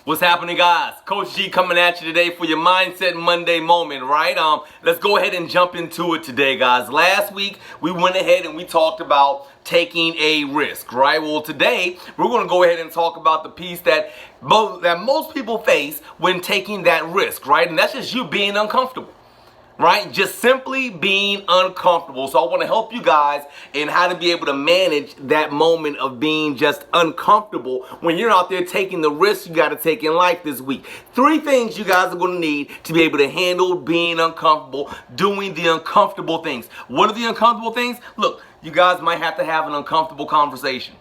What's happening, guys? Coach G coming at you today for your Mindset Monday moment, right? Let's go ahead and jump into it today, guys. Last week, we went ahead and we talked about taking a risk, right? Well, today, we're going to go ahead and talk about the piece that most people face when taking that risk, right? And that's just you being uncomfortable. Right? Just simply being uncomfortable. So I want to help you guys in how to be able to manage that moment of being just uncomfortable when you're out there taking the risks you got to take in life this week. 3 things you guys are going to need to be able to handle being uncomfortable, doing the uncomfortable things. What are the uncomfortable things? Look, you guys might have to have an uncomfortable conversation.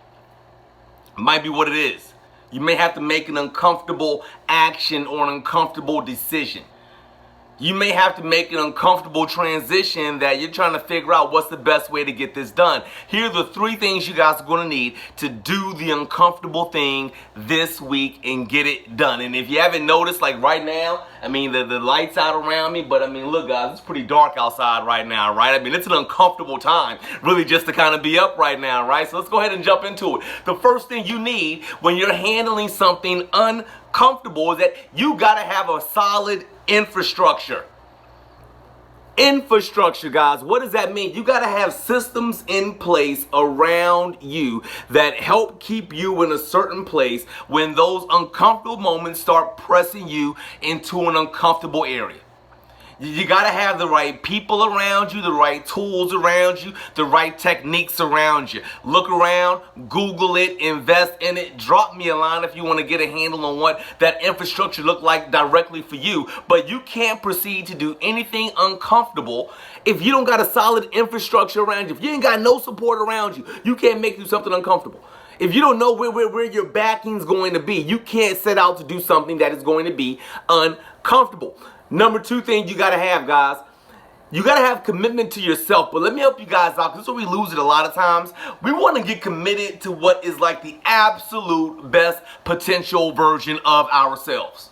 Might be what it is. You may have to make an uncomfortable action or an uncomfortable decision. You may have to make an uncomfortable transition that you're trying to figure out what's the best way to get this done. Here are the 3 things you guys are going to need to do the uncomfortable thing this week and get it done. And if you haven't noticed, like right now, I mean, the light's out around me, but I mean, look, guys, it's pretty dark outside right now, right? I mean, it's an uncomfortable time, really, just to kind of be up right now, right? So let's go ahead and jump into it. The first thing you need when you're handling something uncomfortable is that you got to have a solid infrastructure. Infrastructure, guys. What does that mean? You got to have systems in place around you that help keep you in a certain place when those uncomfortable moments start pressing you into an uncomfortable area. You got to have the right people around you, the right tools around you, the right techniques around you. Look around, Google it, invest in it. Drop me a line if you want to get a handle on what that infrastructure look like directly for you. But you can't proceed to do anything uncomfortable if you don't got a solid infrastructure around you. If you ain't got no support around you, you can't make you something uncomfortable. If you don't know where your backing's going to be, you can't set out to do something that is going to be uncomfortable. Number 2 thing you got to have, guys, you got to have commitment to yourself. But let me help you guys out, because this is where we lose it a lot of times. We want to get committed to what is like the absolute best potential version of ourselves.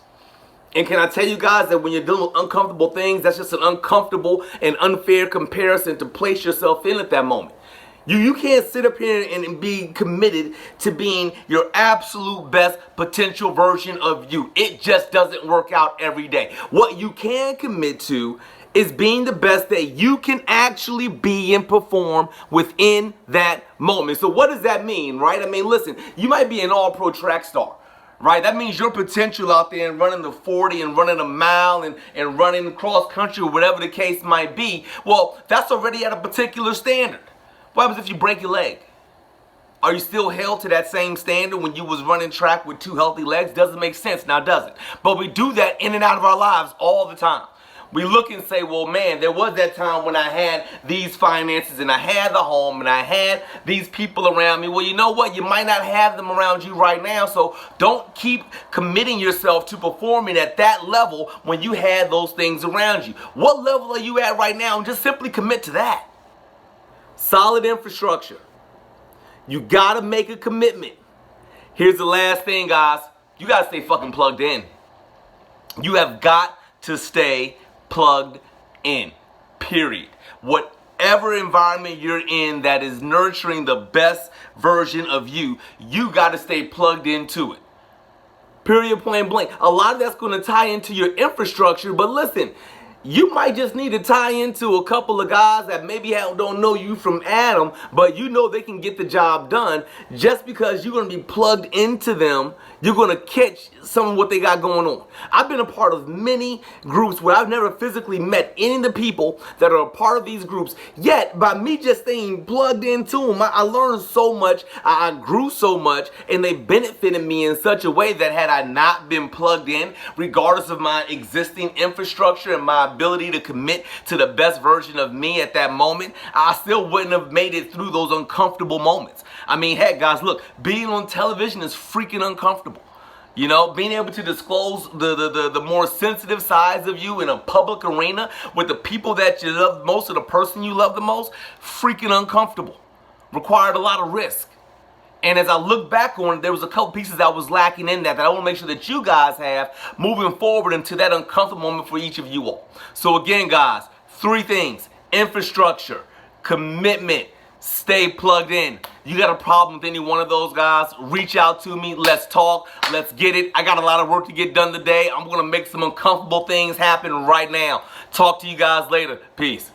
And can I tell you guys that when you're dealing with uncomfortable things, that's just an uncomfortable and unfair comparison to place yourself in at that moment. You can't sit up here and be committed to being your absolute best potential version of you. It just doesn't work out every day. What you can commit to is being the best that you can actually be and perform within that moment. So what does that mean, right? I mean, listen, you might be an all-pro track star. Right? That means your potential out there and running the 40 and running a mile and running cross country or whatever the case might be. Well, that's already at a particular standard. What happens if you break your leg? Are you still held to that same standard when you was running track with 2 healthy legs? Doesn't make sense now, does it? But we do that in and out of our lives all the time. We look and say, well, man, there was that time when I had these finances and I had the home and I had these people around me. Well, you know what? You might not have them around you right now, so don't keep committing yourself to performing at that level when you had those things around you. What level are you at right now? And just simply commit to that. Solid infrastructure. You gotta make a commitment. Here's the last thing, guys. You gotta stay fucking plugged in. You have got to stay plugged in. Period. Whatever environment you're in that is nurturing the best version of you, you gotta stay plugged into it. Period, point blank. A lot of that's gonna tie into your infrastructure, but listen, you might just need to tie into a couple of guys that maybe don't know you from Adam, but you know they can get the job done. Just because you're going to be plugged into them, you're going to catch some of what they got going on. I've been a part of many groups where I've never physically met any of the people that are a part of these groups. Yet, by me just staying plugged into them, I learned so much, I grew so much, and they benefited me in such a way that had I not been plugged in, regardless of my existing infrastructure and my ability to commit to the best version of me at that moment, I still wouldn't have made it through those uncomfortable moments. I mean, heck, guys, look, being on television is freaking uncomfortable. You know, being able to disclose the more sensitive sides of you in a public arena with the people that you love most or the person you love the most, freaking uncomfortable. Required a lot of risk. And as I look back on it, there was a couple pieces that was lacking in that I want to make sure that you guys have moving forward into that uncomfortable moment for each of you all. So again, guys, 3 things: infrastructure, commitment, stay plugged in. You got a problem with any one of those guys, reach out to me. Let's talk. Let's get it. I got a lot of work to get done today. I'm going to make some uncomfortable things happen right now. Talk to you guys later. Peace.